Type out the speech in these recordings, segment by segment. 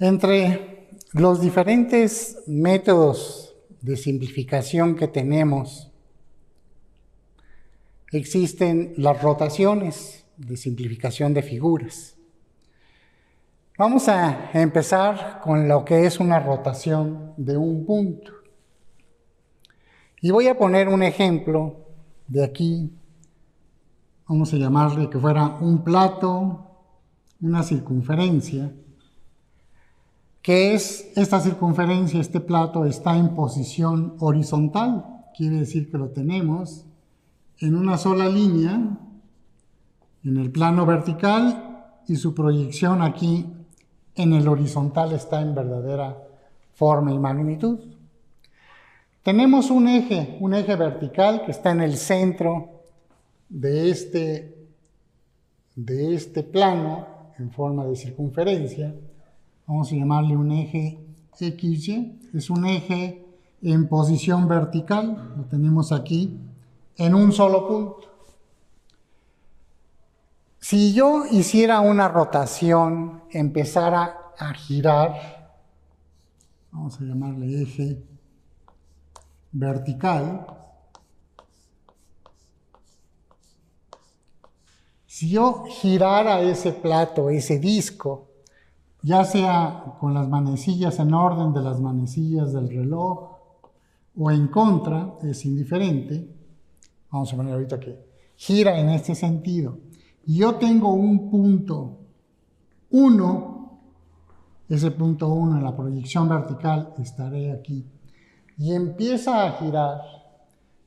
Entre los diferentes métodos de simplificación que tenemos, existen las rotaciones de simplificación de figuras. Vamos a empezar con lo que es una rotación de un punto. Y voy a poner un ejemplo de aquí. Vamos a llamarle que fuera un plato, una circunferencia. ¿Qué es esta circunferencia? Este plato está en posición horizontal. Quiere decir que lo tenemos en una sola línea, en el plano vertical, y su proyección aquí en el horizontal está en verdadera forma y magnitud. Tenemos un eje vertical que está en el centro de este plano en forma de circunferencia. Vamos a llamarle un eje XY. Es un eje en posición vertical. Lo tenemos aquí en un solo punto. Si yo hiciera una rotación, empezara a girar, vamos a llamarle eje vertical. Si yo girara ese plato, ese disco, ya sea con las manecillas en orden de las manecillas del reloj o en contra, es indiferente. Vamos a poner ahorita que gira en este sentido. Yo tengo un punto 1, ese punto 1 en la proyección vertical estaré aquí, y empieza a girar.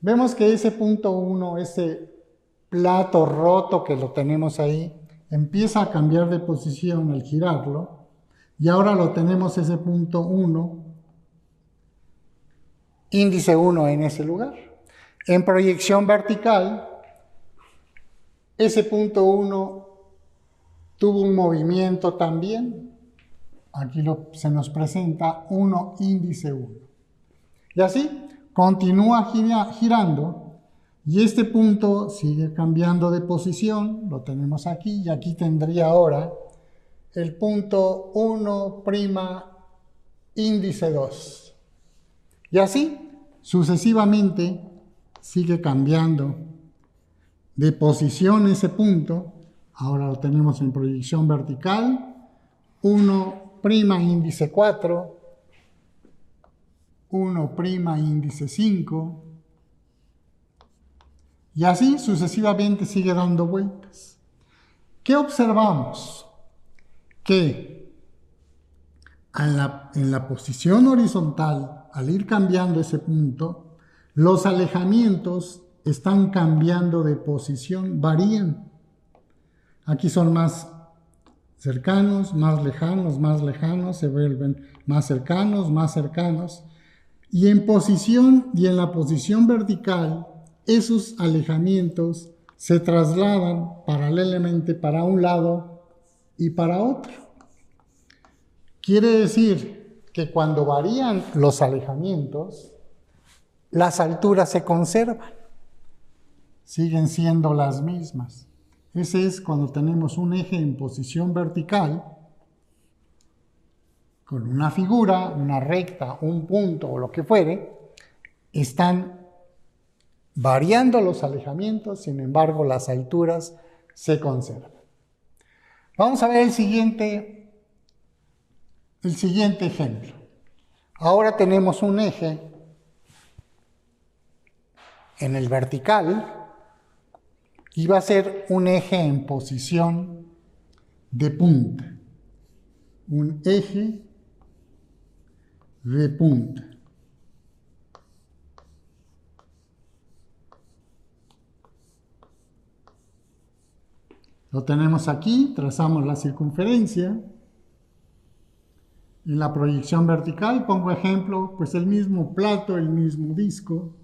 Vemos que ese punto 1, ese plato roto que lo tenemos ahí, empieza a cambiar de posición al girarlo, y ahora lo tenemos ese punto 1, índice 1 en ese lugar. En proyección vertical, ese punto 1 tuvo un movimiento también. Aquí se nos presenta 1, índice 1. Y así continúa girando y este punto sigue cambiando de posición. Lo tenemos aquí y aquí tendría ahora el punto 1', índice 2. Y así sucesivamente sigue cambiando de posición ese punto. Ahora lo tenemos en proyección vertical, 1', índice 4, 1', índice 5, y así sucesivamente sigue dando vueltas. ¿Qué observamos? Que en la posición horizontal, al ir cambiando ese punto, los alejamientos están cambiando de posición, varían. Aquí son más cercanos, más lejanos, se vuelven más cercanos. Y en la posición vertical, esos alejamientos se trasladan paralelamente para un lado y para otro. Quiere decir que cuando varían los alejamientos, las alturas se conservan, siguen siendo las mismas. Ese es cuando tenemos un eje en posición vertical, con una figura, una recta, un punto o lo que fuere, están variando los alejamientos, sin embargo las alturas se conservan. Vamos a ver el siguiente ejemplo. Ahora tenemos un eje en el vertical y va a ser un eje en posición de punta. Un eje de punta. Lo tenemos aquí, trazamos la circunferencia. En la proyección vertical pongo ejemplo, pues el mismo plato, el mismo disco.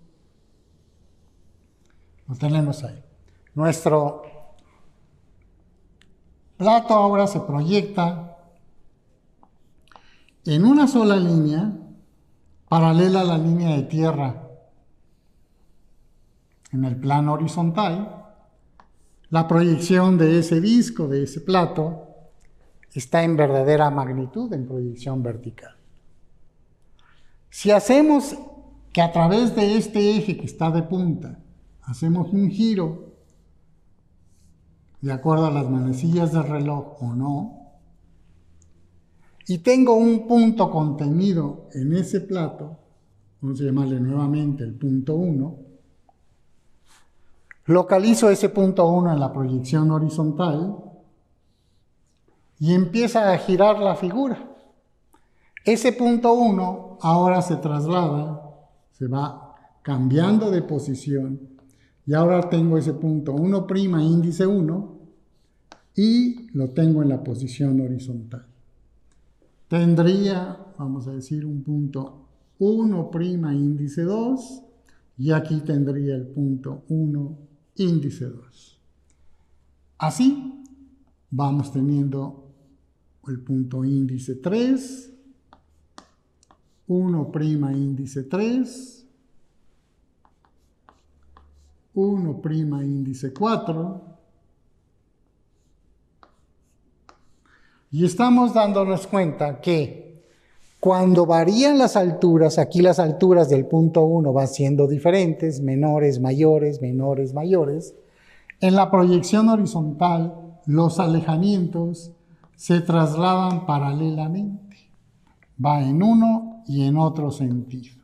Lo tenemos ahí. Nuestro plato ahora se proyecta en una sola línea, paralela a la línea de tierra en el plano horizontal. La proyección de ese disco, de ese plato, está en verdadera magnitud en proyección vertical. Si hacemos que a través de este eje que está de punta, hacemos un giro, de acuerdo a las manecillas del reloj o no, y tengo un punto contenido en ese plato, vamos a llamarle nuevamente el punto 1, localizo ese punto 1 en la proyección horizontal y empieza a girar la figura. Ese punto 1 ahora se traslada, se va cambiando de posición y ahora tengo ese punto 1' índice 1 y lo tengo en la posición horizontal. Tendría, vamos a decir, un punto 1' índice 2 y aquí tendría el punto 1 índice 2. Así vamos teniendo el punto índice 3, 1' índice 3, 1' índice 4, y estamos dándonos cuenta que cuando varían las alturas, aquí las alturas del punto 1 van siendo diferentes, menores, mayores, menores, mayores. En la proyección horizontal, los alejamientos se trasladan paralelamente. Va en uno y en otro sentido.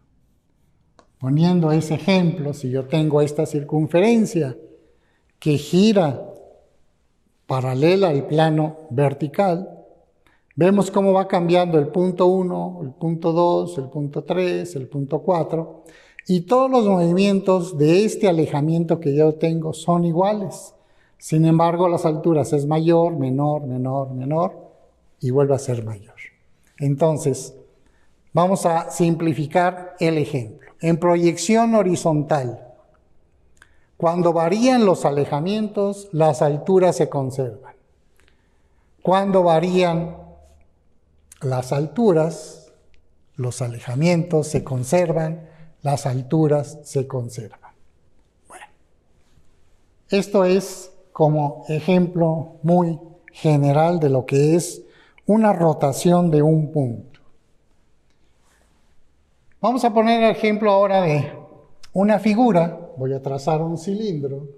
Poniendo ese ejemplo, si yo tengo esta circunferencia que gira paralela al plano vertical, vemos cómo va cambiando el punto 1, el punto 2, el punto 3, el punto 4, y todos los movimientos de este alejamiento que yo tengo son iguales. Sin embargo, las alturas es mayor, menor, menor, menor, y vuelve a ser mayor. Entonces, vamos a simplificar el ejemplo. En proyección horizontal, cuando varían los alejamientos, las alturas se conservan. Cuando varían las alturas, los alejamientos se conservan, las alturas se conservan. Bueno, esto es como ejemplo muy general de lo que es una rotación de un punto. Vamos a poner el ejemplo ahora de una figura. Voy a trazar un cilindro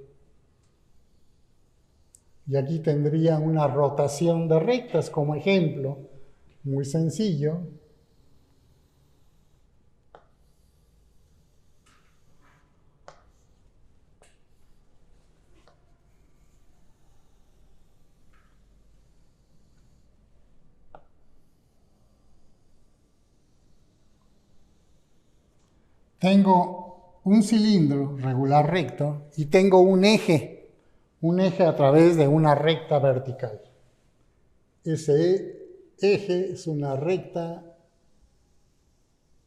y aquí tendría una rotación de rectas como ejemplo, muy sencillo. Tengo un cilindro regular recto y tengo un eje a través de una recta vertical. Ese eje es una recta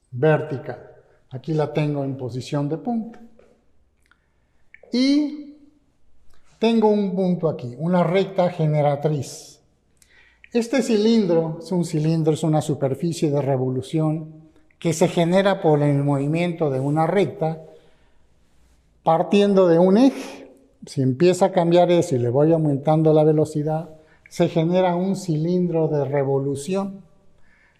vertical. Aquí la tengo en posición de punta. Y tengo un punto aquí, una recta generatriz. Este cilindro es una superficie de revolución que se genera por el movimiento de una recta partiendo de un eje. Si empieza a cambiar eso y le voy aumentando la velocidad, se genera un cilindro de revolución.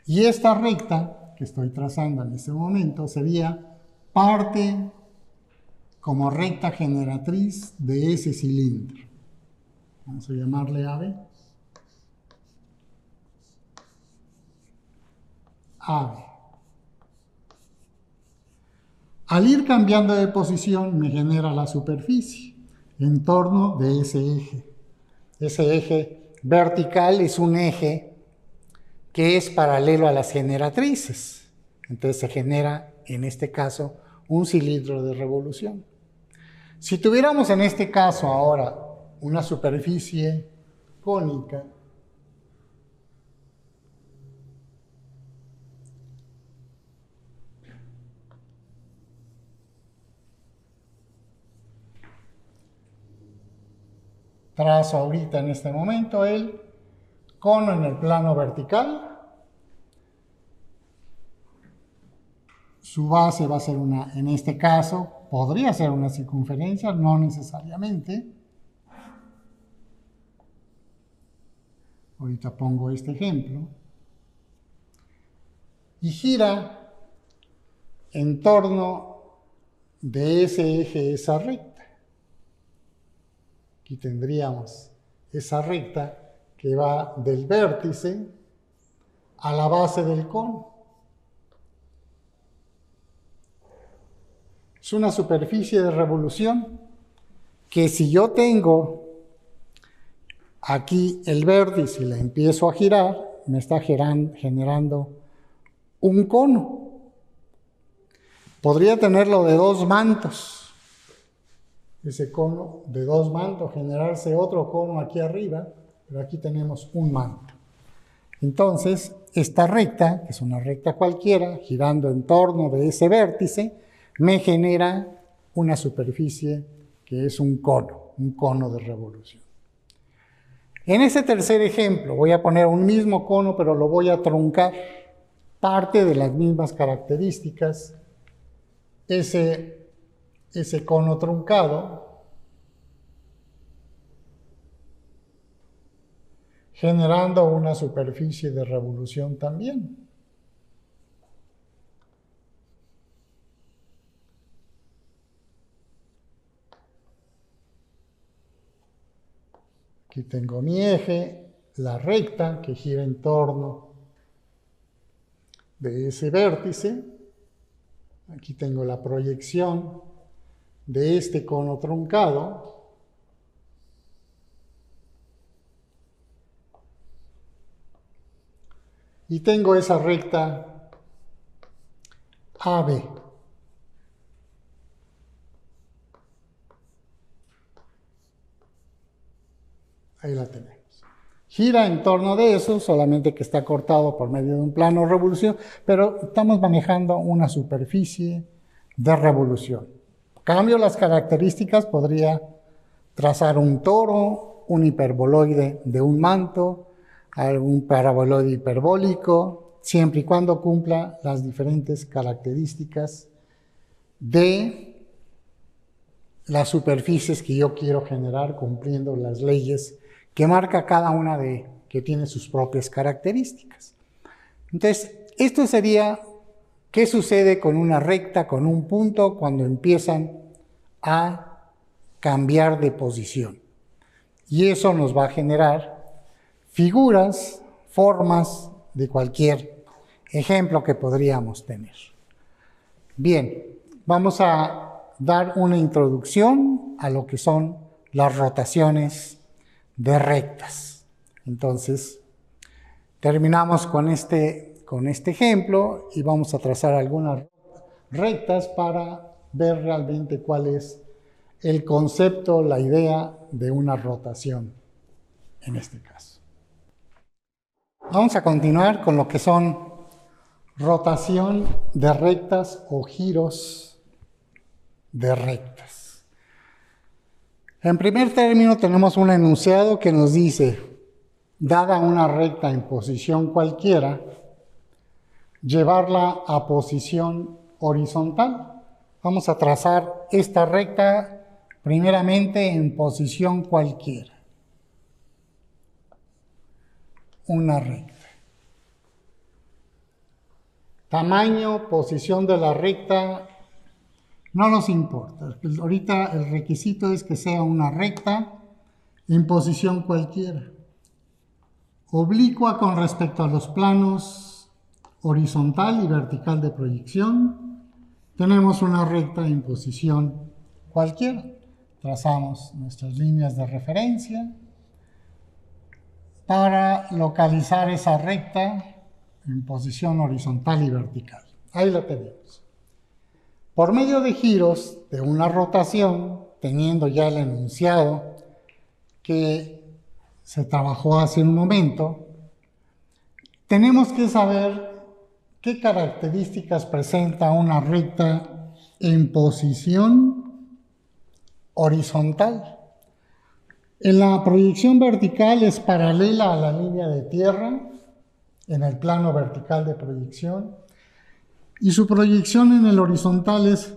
Y esta recta que estoy trazando en este momento sería parte como recta generatriz de ese cilindro. Vamos a llamarle AB. AB. Al ir cambiando de posición me genera la superficie en torno de ese eje. Ese eje vertical es un eje que es paralelo a las generatrices. Entonces se genera, en este caso, un cilindro de revolución. Si tuviéramos en este caso ahora una superficie cónica, trazo ahorita en este momento el cono en el plano vertical. Su base va a ser en este caso, podría ser una circunferencia, no necesariamente. Voy ahorita pongo este ejemplo, y gira en torno de ese eje, esa recta. Aquí tendríamos esa recta que va del vértice a la base del cono. Es una superficie de revolución que si yo tengo aquí el vértice y la empiezo a girar, me está generando un cono. Podría tenerlo de dos mantos, ese cono de dos mantos, generarse otro cono aquí arriba, pero aquí tenemos un manto. Entonces, esta recta, que es una recta cualquiera, girando en torno de ese vértice, me genera una superficie que es un cono de revolución. En ese tercer ejemplo voy a poner un mismo cono, pero lo voy a truncar. Parte de las mismas características, ese cono truncado, generando una superficie de revolución también. Aquí tengo mi eje, la recta que gira en torno de ese vértice. Aquí tengo la proyección de este cono truncado. Y tengo esa recta AB. Ahí la tenemos. Gira en torno de eso, solamente que está cortado por medio de un plano de revolución, pero estamos manejando una superficie de revolución. Cambio las características, podría trazar un toro, un hiperboloide de un manto, algún paraboloide hiperbólico, siempre y cuando cumpla las diferentes características de las superficies que yo quiero generar cumpliendo las leyes que marca cada una que tiene sus propias características. Entonces, esto sería qué sucede con una recta, con un punto, cuando empiezan a cambiar de posición. Y eso nos va a generar figuras, formas de cualquier ejemplo que podríamos tener. Bien, vamos a dar una introducción a lo que son las rotaciones de rectas. Entonces, terminamos con este ejemplo y vamos a trazar algunas rectas para ver realmente cuál es el concepto, la idea de una rotación en este caso. Vamos a continuar con lo que son rotación de rectas o giros de rectas. En primer término tenemos un enunciado que nos dice, dada una recta en posición cualquiera, llevarla a posición horizontal. Vamos a trazar esta recta primeramente en posición cualquiera. Una recta. Tamaño, posición de la recta, no nos importa. Ahorita el requisito es que sea una recta en posición cualquiera. Oblicua con respecto a los planos horizontal y vertical de proyección. Tenemos una recta en posición cualquiera. Trazamos nuestras líneas de referencia para localizar esa recta en posición horizontal y vertical. Ahí la tenemos. Por medio de giros de una rotación, teniendo ya el enunciado que se trabajó hace un momento, tenemos que saber qué características presenta una recta en posición horizontal. En la proyección vertical es paralela a la línea de tierra, en el plano vertical de proyección, y su proyección en el horizontal es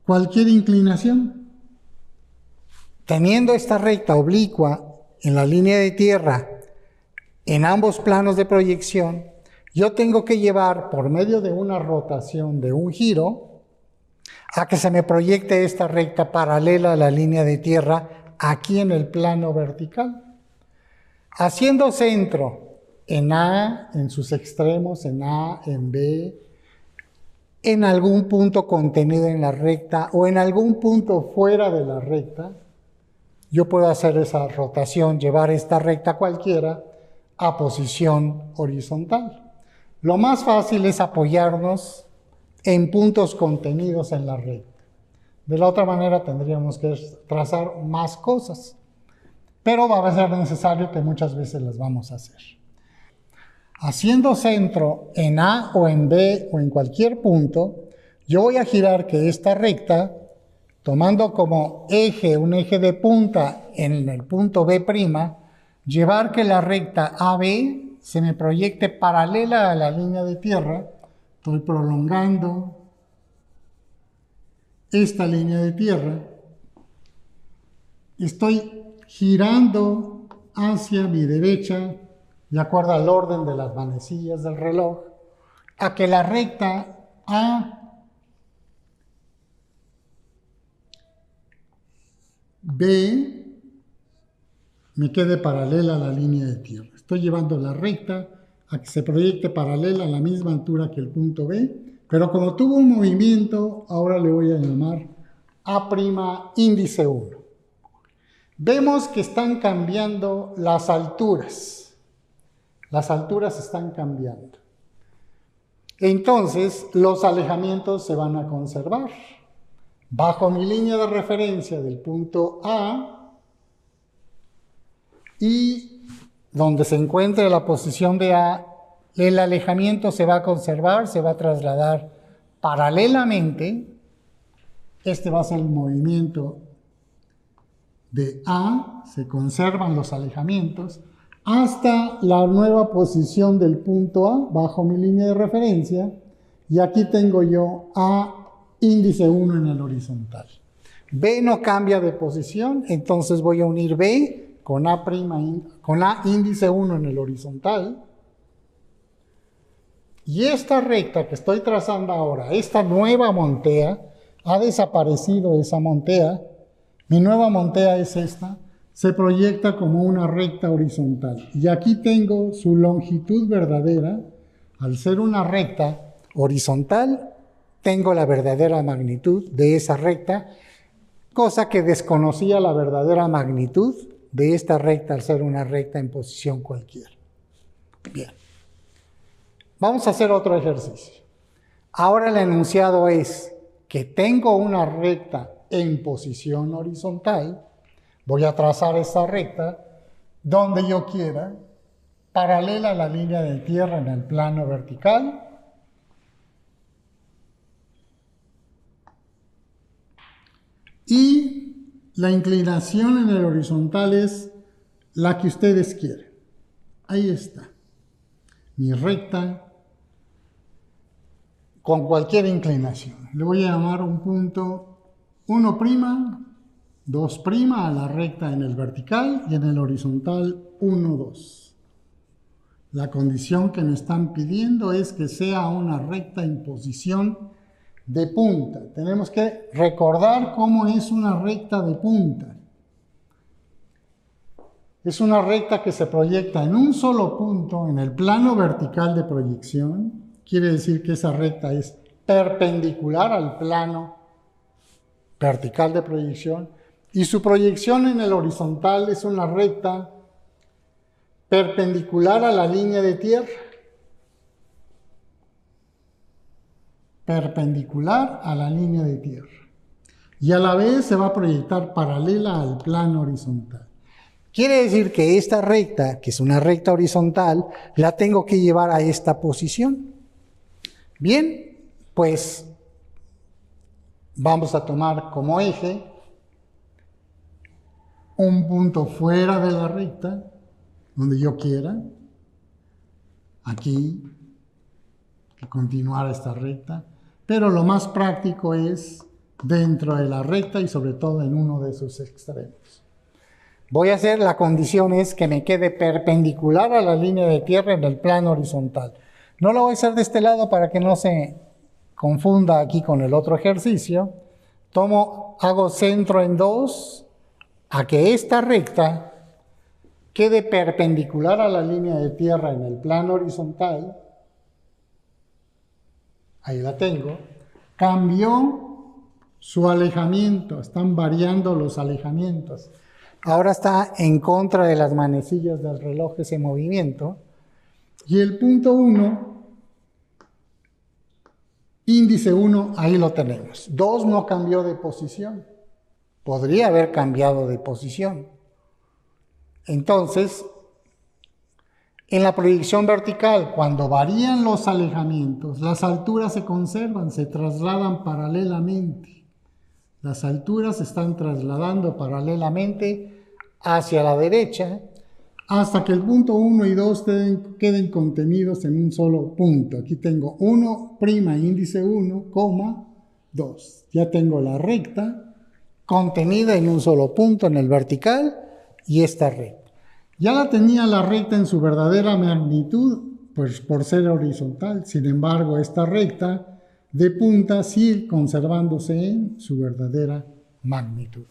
cualquier inclinación. Teniendo esta recta oblicua en la línea de tierra en ambos planos de proyección, yo tengo que llevar por medio de una rotación, de un giro, a que se me proyecte esta recta paralela a la línea de tierra aquí en el plano vertical. Haciendo centro en A, en sus extremos, en A, en B, en algún punto contenido en la recta o en algún punto fuera de la recta, yo puedo hacer esa rotación, llevar esta recta cualquiera a posición horizontal. Lo más fácil es apoyarnos en puntos contenidos en la recta. De la otra manera tendríamos que trazar más cosas, pero va a ser necesario que muchas veces las vamos a hacer. Haciendo centro en A o en B o en cualquier punto, yo voy a girar que esta recta, tomando como eje un eje de punta en el punto B', llevar que la recta AB se me proyecte paralela a la línea de tierra. Estoy prolongando esta línea de tierra. Estoy girando hacia mi derecha, de acuerdo al orden de las manecillas del reloj, a que la recta AB me quede paralela a la línea de tierra. Estoy llevando la recta a que se proyecte paralela a la misma altura que el punto B, pero como tuvo un movimiento, ahora le voy a llamar A' índice 1. Vemos que están cambiando las alturas. Las alturas están cambiando. Entonces, los alejamientos se van a conservar. Bajo mi línea de referencia del punto A y donde se encuentre la posición de A, el alejamiento se va a conservar, se va a trasladar paralelamente. Este va a ser el movimiento de A, se conservan los alejamientos, hasta la nueva posición del punto A, bajo mi línea de referencia, y aquí tengo yo A índice 1 en el horizontal. B no cambia de posición, entonces voy a unir B con A' con A índice 1 en el horizontal, y esta recta que estoy trazando ahora, esta nueva montea, ha desaparecido esa montea, mi nueva montea es esta, se proyecta como una recta horizontal. Y aquí tengo su longitud verdadera. Al ser una recta horizontal, tengo la verdadera magnitud de esa recta, cosa que desconocía la verdadera magnitud de esta recta al ser una recta en posición cualquiera. Bien. Vamos a hacer otro ejercicio. Ahora el enunciado es que tengo una recta en posición horizontal. Voy a trazar esta recta donde yo quiera, paralela a la línea de tierra en el plano vertical. Y la inclinación en el horizontal es la que ustedes quieren. Ahí está. Mi recta con cualquier inclinación. Le voy a llamar un punto 1', 2' a la recta en el vertical y en el horizontal 1, 2. La condición que me están pidiendo es que sea una recta en posición de punta. Tenemos que recordar cómo es una recta de punta. Es una recta que se proyecta en un solo punto en el plano vertical de proyección. Quiere decir que esa recta es perpendicular al plano vertical de proyección. Y su proyección en el horizontal es una recta perpendicular a la línea de tierra. Perpendicular a la línea de tierra. Y a la vez se va a proyectar paralela al plano horizontal. Quiere decir que esta recta, que es una recta horizontal, la tengo que llevar a esta posición. Bien, pues vamos a tomar como eje un punto fuera de la recta, donde yo quiera, aquí, continuar esta recta, pero lo más práctico es dentro de la recta y sobre todo en uno de sus extremos. Voy a hacer, la condición es que me quede perpendicular a la línea de tierra en el plano horizontal. No lo voy a hacer de este lado para que no se confunda aquí con el otro ejercicio. Hago centro en 2 a que esta recta quede perpendicular a la línea de tierra en el plano horizontal. Ahí la tengo. Cambió su alejamiento, están variando los alejamientos. Ahora está en contra de las manecillas del reloj ese movimiento. Y el punto 1, índice 1, ahí lo tenemos. 2 no cambió de posición. Podría haber cambiado de posición. Entonces, en la proyección vertical, cuando varían los alejamientos, las alturas se conservan, se trasladan paralelamente. Las alturas se están trasladando paralelamente hacia la derecha hasta que el punto 1 y 2 queden contenidos en un solo punto. Aquí tengo 1', índice 1, 2. Ya tengo la recta contenida en un solo punto en el vertical y esta recta. Ya la tenía la recta en su verdadera magnitud, pues por ser horizontal. Sin embargo, esta recta de punta sigue conservándose en su verdadera magnitud.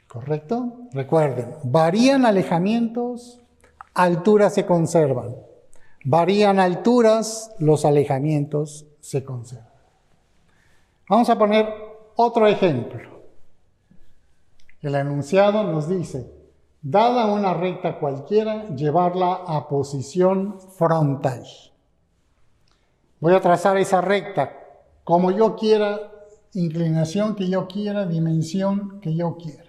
¿Correcto? Recuerden, varían alejamientos, alturas se conservan. Varían alturas, los alejamientos se conservan. Vamos a poner otro ejemplo. El enunciado nos dice: dada una recta cualquiera, llevarla a posición frontal. Voy a trazar esa recta como yo quiera, inclinación que yo quiera, dimensión que yo quiera.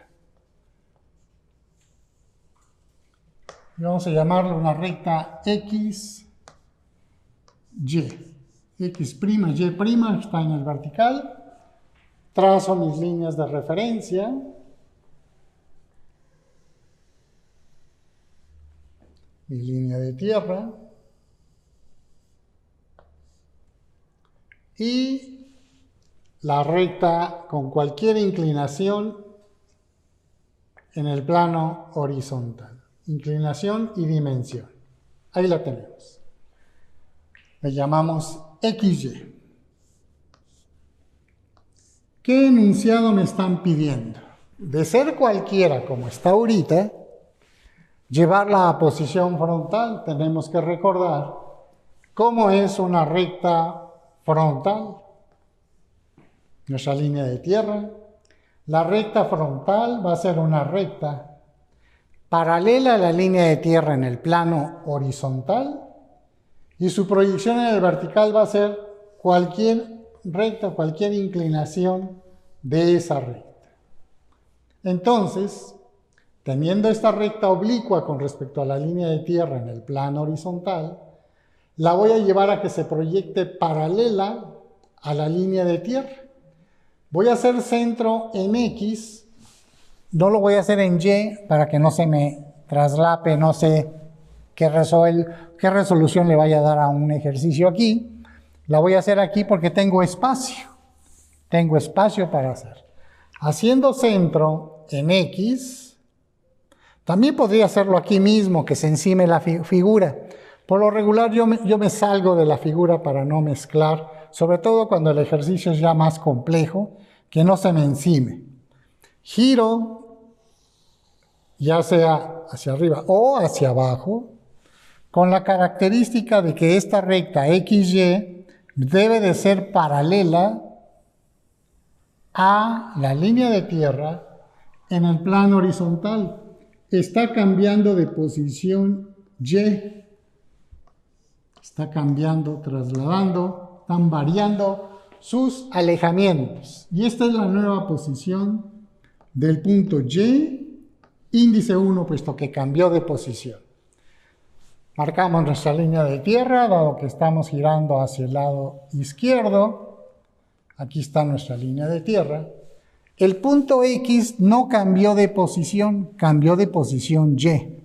Y vamos a llamarla una recta X, Y. X', Y' está en el vertical. Trazo mis líneas de referencia. Mi línea de tierra. Y la recta con cualquier inclinación en el plano horizontal. Inclinación y dimensión. Ahí la tenemos. Le llamamos XY. ¿Qué enunciado me están pidiendo? De ser cualquiera como está ahorita, llevarla a posición frontal, tenemos que recordar cómo es una recta frontal. Nuestra línea de tierra. La recta frontal va a ser una recta paralela a la línea de tierra en el plano horizontal y su proyección en el vertical va a ser cualquier recta, cualquier inclinación de esa recta. Entonces, teniendo esta recta oblicua con respecto a la línea de tierra en el plano horizontal, la voy a llevar a que se proyecte paralela a la línea de tierra. Voy a hacer centro en X. No lo voy a hacer en Y para que no se me traslape, no sé qué resolución le vaya a dar a un ejercicio aquí. La voy a hacer aquí porque tengo espacio. Tengo espacio para hacer. Haciendo centro en X, también podría hacerlo aquí mismo, que se encime la figura. Por lo regular yo me salgo de la figura para no mezclar, sobre todo cuando el ejercicio es ya más complejo, que no se me encime. Giro, ya sea hacia arriba o hacia abajo, con la característica de que esta recta XY debe de ser paralela a la línea de tierra en el plano horizontal. Está cambiando de posición Y. Está cambiando, trasladando, están variando sus alejamientos. Y esta es la nueva posición del punto Y, índice 1, puesto que cambió de posición. Marcamos nuestra línea de tierra, dado que estamos girando hacia el lado izquierdo. Aquí está nuestra línea de tierra. El punto X no cambió de posición, cambió de posición Y.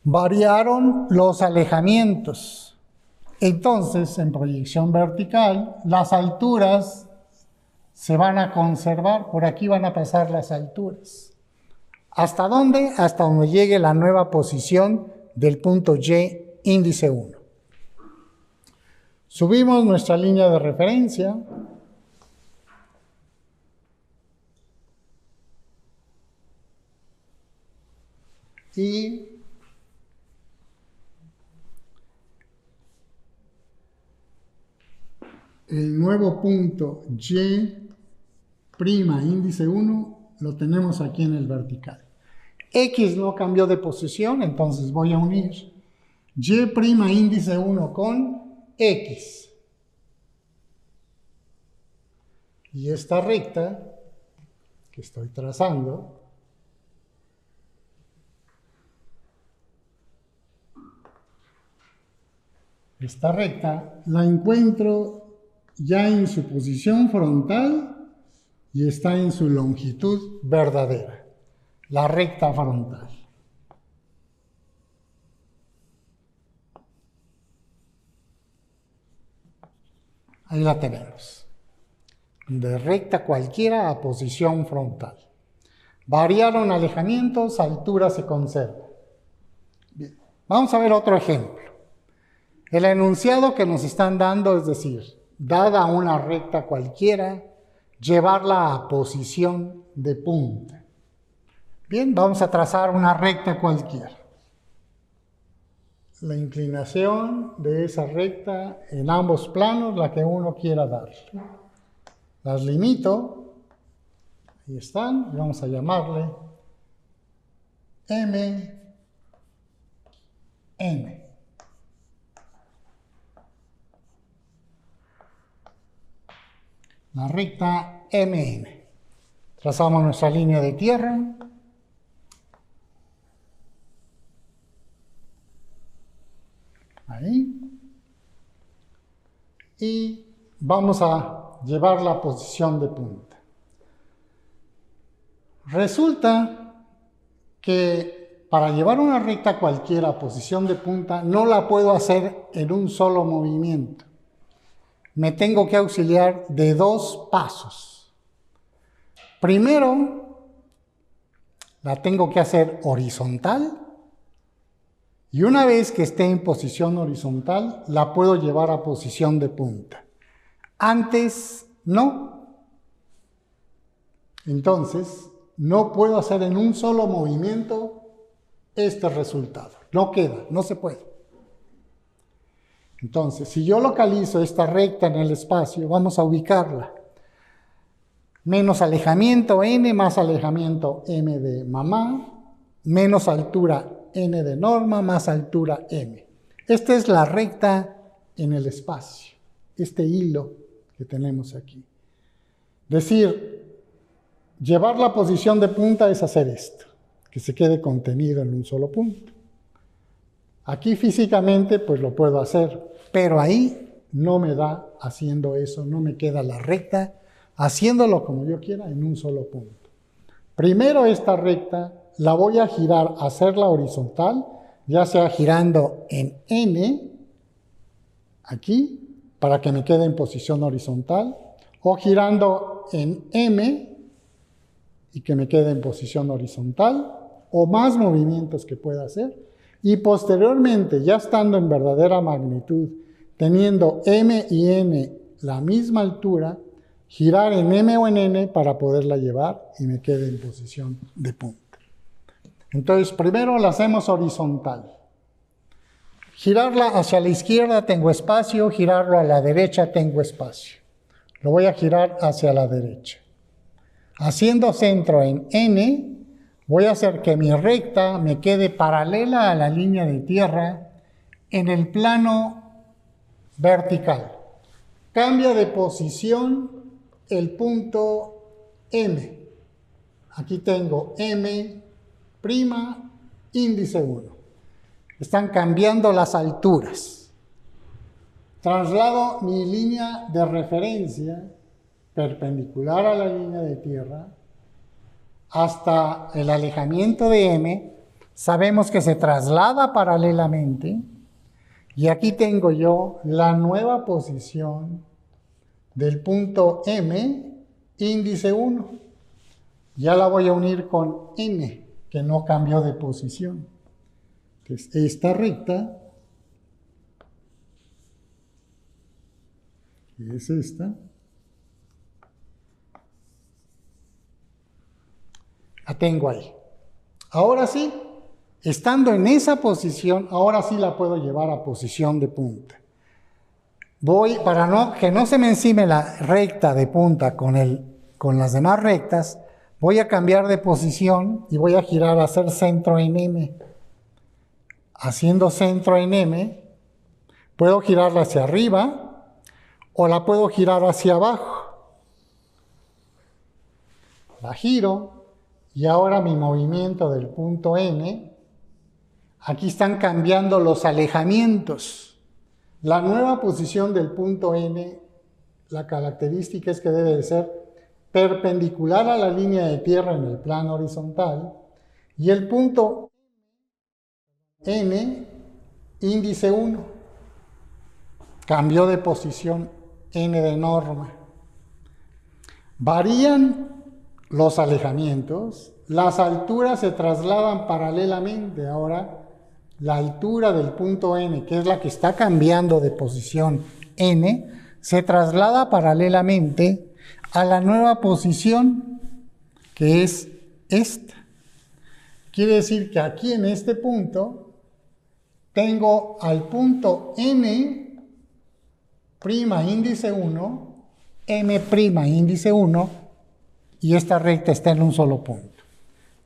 Variaron los alejamientos. Entonces, en proyección vertical, las alturas se van a conservar. Por aquí van a pasar las alturas. ¿Hasta dónde? Hasta donde llegue la nueva posición del punto Y, índice 1. Subimos nuestra línea de referencia. Y el nuevo punto Y', índice 1, lo tenemos aquí en el vertical. X no cambió de posición, entonces voy a unir Y', índice 1 con X. Y esta recta que estoy trazando esta recta la encuentro ya en su posición frontal y está en su longitud verdadera, la recta frontal. Ahí la tenemos. De recta cualquiera a posición frontal. Variaron alejamientos, altura se conserva. Bien. Vamos a ver otro ejemplo. El enunciado que nos están dando, es decir, dada una recta cualquiera, llevarla a posición de punta. Bien, vamos a trazar una recta cualquiera. La inclinación de esa recta en ambos planos, la que uno quiera dar. Las limito, ahí están, y vamos a llamarle N. La recta MN. Trazamos nuestra línea de tierra. Ahí. Y vamos a llevar la posición de punta. Resulta que para llevar una recta cualquiera a posición de punta no la puedo hacer en un solo movimiento. Me tengo que auxiliar de dos pasos. Primero, la tengo que hacer horizontal. Y una vez que esté en posición horizontal, la puedo llevar a posición de punta. Antes, no. Entonces, no puedo hacer en un solo movimiento este resultado. No queda, no se puede. Entonces, si yo localizo esta recta en el espacio, vamos a ubicarla. Menos alejamiento N, más alejamiento M de mamá, menos altura N de norma, más altura M. Esta es la recta en el espacio, este hilo que tenemos aquí. Decir, llevar la posición de punta es hacer esto, que se quede contenido en un solo punto. Aquí físicamente pues lo puedo hacer, pero ahí no me da haciendo eso, no me queda la recta, haciéndolo como yo quiera en un solo punto. Primero esta recta la voy a girar, hacerla horizontal, ya sea girando en N, aquí, para que me quede en posición horizontal, o girando en M, y que me quede en posición horizontal, o más movimientos que pueda hacer, y posteriormente, ya estando en verdadera magnitud, teniendo M y N la misma altura, girar en M o en N para poderla llevar y me quede en posición de punta. Entonces, primero la hacemos horizontal. Girarla hacia la izquierda tengo espacio, girarlo a la derecha tengo espacio. Lo voy a girar hacia la derecha. Haciendo centro en N, voy a hacer que mi recta me quede paralela a la línea de tierra en el plano vertical. Cambia de posición el punto M. Aquí tengo M', índice 1. Están cambiando las alturas. Traslado mi línea de referencia perpendicular a la línea de tierra hasta el alejamiento de M. Sabemos que se traslada paralelamente y aquí tengo yo la nueva posición del punto M, índice 1. Ya la voy a unir con N, que que no cambió de posición. Entonces, esta recta, que es esta, la tengo ahí. Ahora sí, estando en esa posición, ahora sí la puedo llevar a posición de punta. Voy, para que no se me encime la recta de punta con las demás rectas, voy a cambiar de posición y voy a girar a hacer centro en M. Haciendo centro en M, puedo girarla hacia arriba o la puedo girar hacia abajo. La giro y ahora mi movimiento del punto N, aquí están cambiando los alejamientos. La nueva posición del punto N, la característica es que debe de ser perpendicular a la línea de tierra en el plano horizontal, y el punto N, índice 1, cambió de posición N de norma. Varían los alejamientos, las alturas se trasladan paralelamente. Ahora, la altura del punto N, que es la que está cambiando de posición N, se traslada paralelamente a la nueva posición, que es esta. Quiere decir que aquí en este punto tengo al punto N' índice 1, M' índice 1, y esta recta está en un solo punto.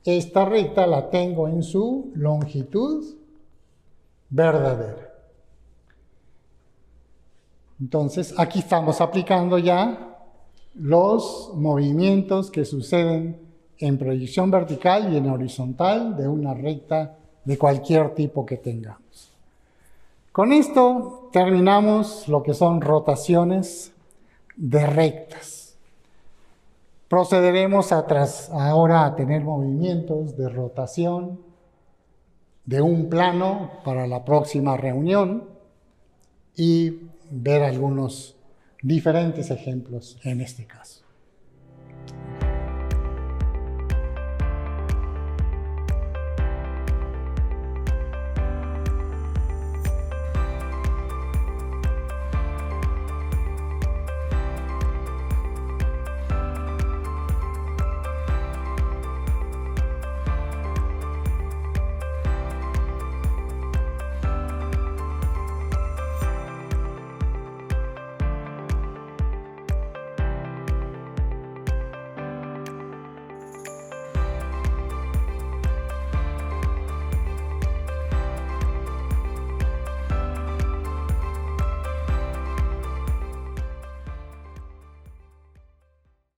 Esta recta la tengo en su longitud verdadera. Entonces, aquí estamos aplicando ya los movimientos que suceden en proyección vertical y en horizontal de una recta de cualquier tipo que tengamos. Con esto terminamos lo que son rotaciones de rectas. Procederemos ahora a tener movimientos de rotación de un plano para la próxima reunión y ver algunos diferentes ejemplos en este caso.